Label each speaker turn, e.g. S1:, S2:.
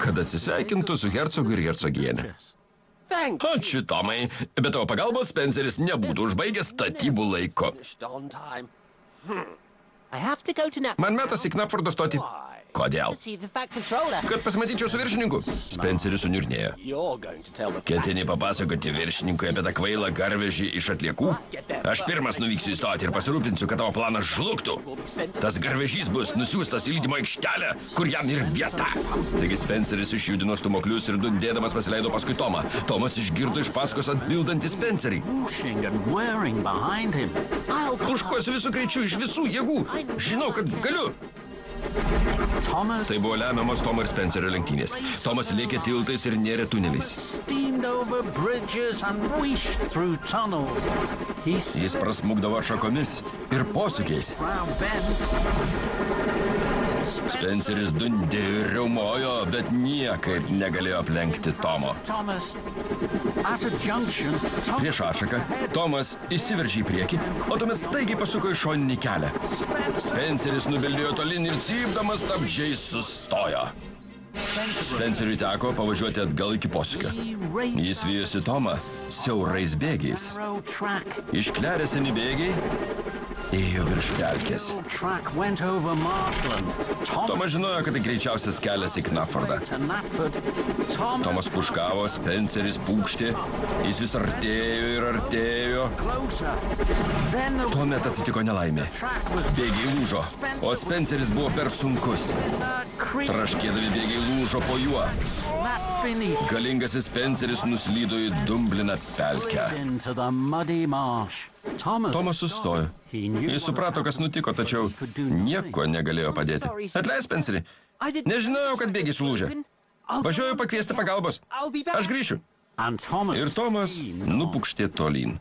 S1: kad atsisveikintų su hercogu ir hercogienė. Ačiū, Tomai, bet tavo pagalbos Spenceris nebūtų užbaigęs statybų laiko. Man metas į Knapfordo stotį. Kodėl? Kad pasimatyčiau su viršininku. Spenceris suniurnėjo. Ketini papasakoti viršininkui apie tą kvailą garvežį iš atliekų? Aš pirmas nuvyksiu į stotį ir pasirūpinsiu, kad tavo planas žlugtų. Tas garvežys bus nusiųstas į lydymo aikštelę, kur jam ir vieta. Taigi Spenceris išjudino stumoklius ir dundėdamas pasileido paskui Tomą. Tomas išgirdo iš paskos atbildantį Spencerį. Užkuosiu visų greičių, iš visų jėgų. Žinau, kad galiu. Tai buvo lemiamos Tomo ir Spencerio lenktynės. Tomas lėkė tiltais ir nėrė tuneliais. Jis prasmukdavo šakomis ir posūkiais. Spenceris dundėjo ir riaumojo, bet niekaip negalėjo aplenkti Tomo. Prieš atšaką Tomas įsiveržė į priekį, o tuomet staigiai pasuko į šoninį kelią. Spenceris nubildėjo tolin ir cypdamas stabdžiais sustojo. Spenceriui teko pavažiuoti atgal iki posūkio. Jis vijosi Tomą siaurais bėgiais. Išklerę seni bėgiai ėjo virš pelkės. Tomas žinojo, kad tai greičiausias kelias į Knapfordą. Tomas puškavo, Spenceris pūkštė, jis vis artėjo ir artėjo. Tuomet atsitiko nelaimė. Bėgiai lūžo, o Spenceris buvo per sunkus. Traškėdami bėgiai lūžo po juo. Galingasis Spenceris nuslydo į dumbliną pelkę. Tomas sustojo. Jis suprato, kas nutiko, tačiau nieko negalėjo padėti. Atleisk, Spenceri. Nežinojau, kad bėgiai sulūžė. Važiuoju pakviesti pagalbos. Aš grįšiu. Ir Tomas nupukštė tolyn.